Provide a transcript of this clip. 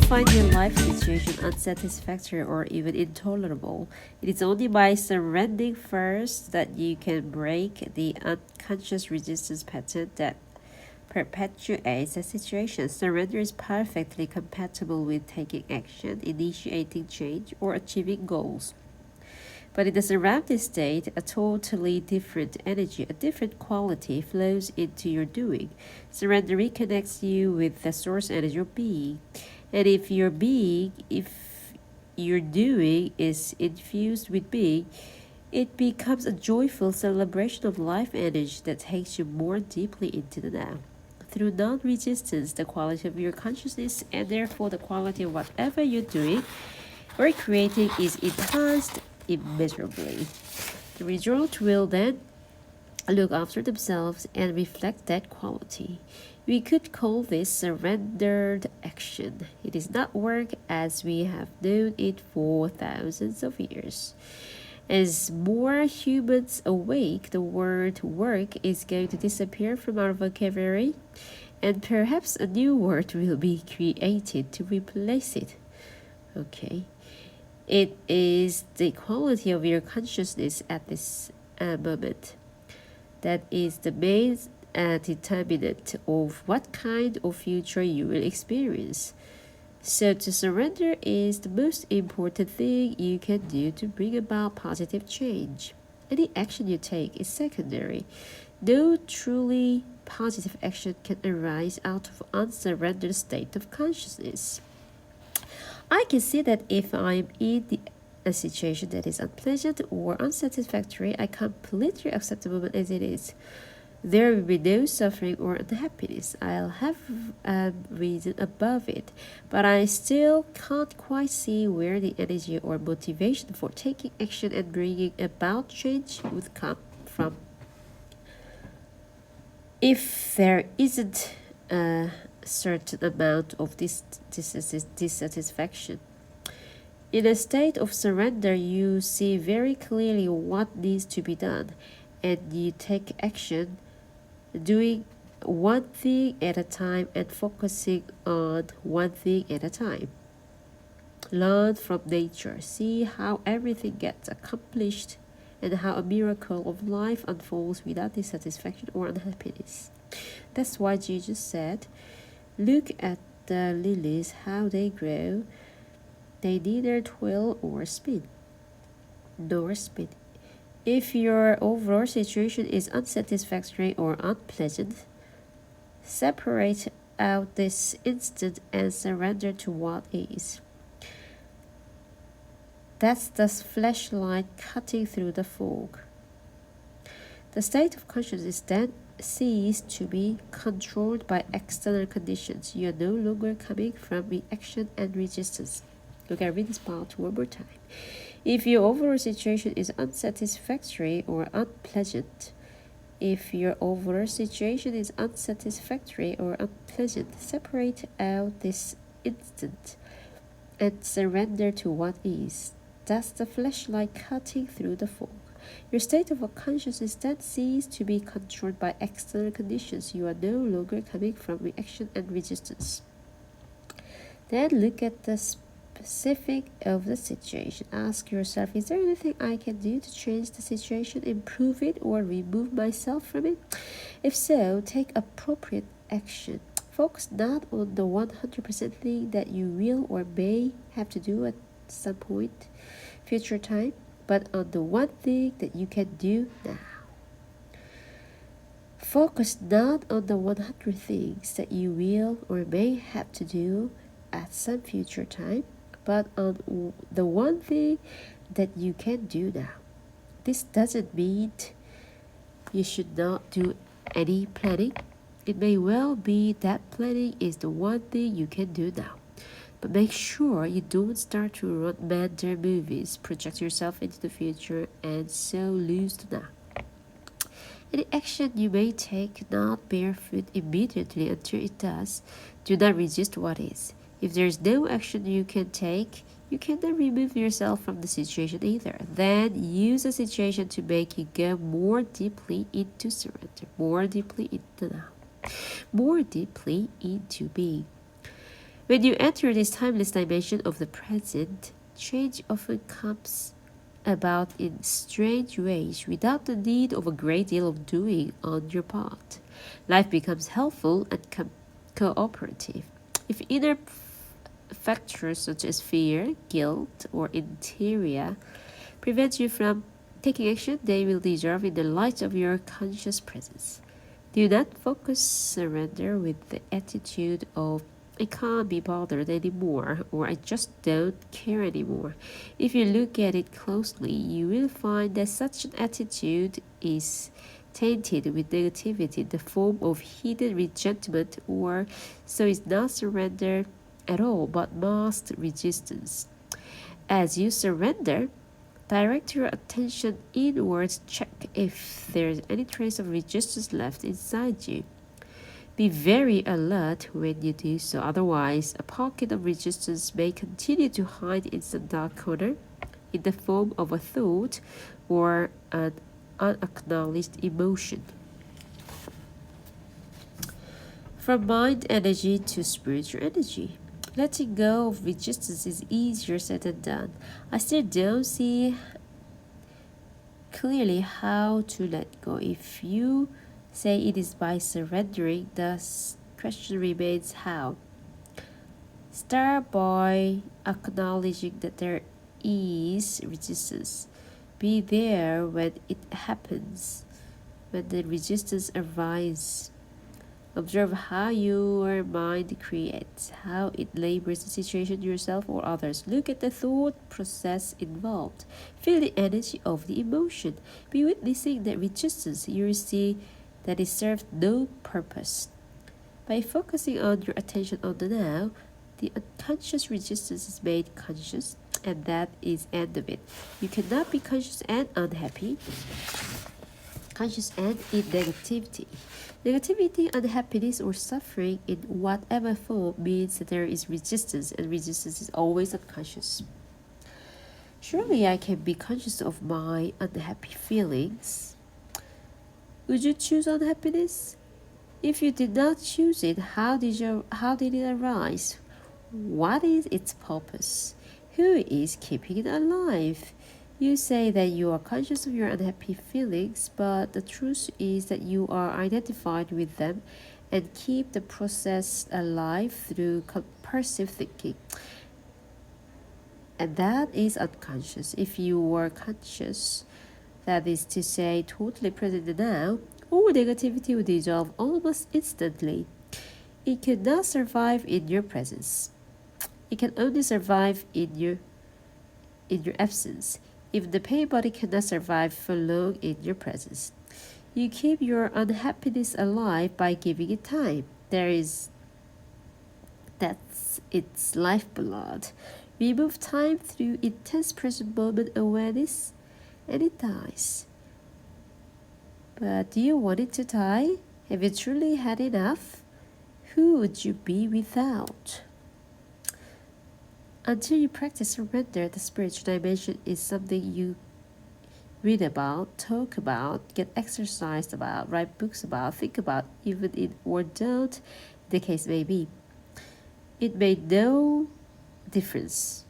find your life situation unsatisfactory or even intolerable, it is only by surrendering first that you can break the unconscious resistance pattern that perpetuates a situation. Surrender is perfectly compatible with taking action, initiating change, or achieving goals. But in the surrounded state, a totally different energy, a different quality flows into your doing. Surrender reconnects you with the source energy of being. And if your doing is infused with being, it becomes a joyful celebration of life energy that takes you more deeply into the now. Through non-resistance, the quality of your consciousness and therefore the quality of whatever you're doing or creating is enhanced immeasurably. The result will then look after themselves and reflect that quality. We could call this surrendered action. It is not work as we have known it for thousands of years. As more humans awake, the word work is going to disappear from our vocabulary, and perhaps a new word will be created to replace it. Okay. It is the quality of your consciousness at this moment that is the main determinant of what kind of future you will experience. So to surrender is the most important thing you can do to bring about positive change. Any action you take is secondary. No truly positive action can arise out of unsurrendered state of consciousness. I can see that if I'm in a situation that is unpleasant or unsatisfactory, I completely accept the moment as it is. There will be no suffering or unhappiness. I'll have reason above it, but I still can't quite see where the energy or motivation for taking action and bringing about change would come from. If there isn't a certain amount of dissatisfaction. In a state of surrender, you see very clearly what needs to be done, and you take action, doing one thing at a time and focusing on one thing at a time. Learn from nature. See how everything gets accomplished and how a miracle of life unfolds without dissatisfaction or unhappiness. That's why Jesus said, "Look at the lilies, how they grow. They neither toil nor spin. If your overall situation is unsatisfactory or unpleasant, separate out this instant and surrender to what is." That's the flashlight cutting through the fog. The state of consciousness then cease to be controlled by external conditions. You are no longer coming from reaction and resistance. Okay, read this part one more time. If your overall situation is unsatisfactory or unpleasant, separate out this instant and surrender to what is. That's the flashlight cutting through the fog. Your state of consciousness then ceases to be controlled by external conditions. You are no longer coming from reaction and resistance. Then look at the specific of the situation. Ask yourself, is there anything I can do to change the situation, improve it, or remove myself from it? If so, take appropriate action. Focus not on the 100% thing that you will or may have to do at some point, future time, but on the one thing that you can do now. Focus not on the 100 things that you will or may have to do at some future time, but on the one thing that you can do now. This doesn't mean you should not do any planning. It may well be that planning is the one thing you can do now. But make sure you don't start to run mental movies, project yourself into the future, and so lose the now. Any action you may take not bear fruit immediately until it does. Do not resist what is. If there is no action you can take, you cannot remove yourself from the situation either. Then use the situation to make you go more deeply into surrender, more deeply into now, more deeply into being. When you enter this timeless dimension of the present, change often comes about in strange ways without the need of a great deal of doing on your part. Life becomes helpful and cooperative. If inner factors such as fear, guilt, or interior prevent you from taking action, they will dissolve in the light of your conscious presence. Do not focus surrender with the attitude of I can't be bothered anymore or I just don't care anymore. If you look at it closely, you will find that such an attitude is tainted with negativity in the form of hidden resentment, or so is not surrender at all but masked resistance. As you surrender, direct your attention inwards, check if there is any trace of resistance left inside you. Be very alert when you do so, otherwise a pocket of resistance may continue to hide in some dark corner in the form of a thought or an unacknowledged emotion. From mind energy to spiritual energy. Letting go of resistance is easier said than done. I still don't see clearly how to let go. If you say it is by surrendering, the question remains how. Start by acknowledging that there is resistance. Be there when it happens, when the resistance arises. Observe how your mind creates, how it labels the situation yourself or others. Look at the thought process involved. Feel the energy of the emotion. Be witnessing the resistance. You will see that it serves no purpose. By focusing on your attention on the now, the unconscious resistance is made conscious, and that is the end of it. You cannot be conscious and unhappy, conscious and in negativity. Negativity, unhappiness, or suffering in whatever form means that there is resistance, and resistance is always unconscious. Surely I can be conscious of my unhappy feelings. Would you choose unhappiness? If you did not choose it, how did it arise? What is its purpose? Who is keeping it alive? You say that you are conscious of your unhappy feelings, but the truth is that you are identified with them and keep the process alive through compulsive thinking. And that is unconscious. If you were conscious, that is to say, totally present now, all negativity would dissolve almost instantly. It could not survive in your presence. It can only survive in your absence. If the pain body cannot survive for long in your presence, you keep your unhappiness alive by giving it time. That's its lifeblood. Remove time through intense present moment awareness, and it dies. But do you want it to die? Have you truly had enough? Who would you be without? Until you practice surrender, the spiritual dimension is something you read about, talk about, get exercised about, write books about, think about, even in or don't, the case may be. It made no difference.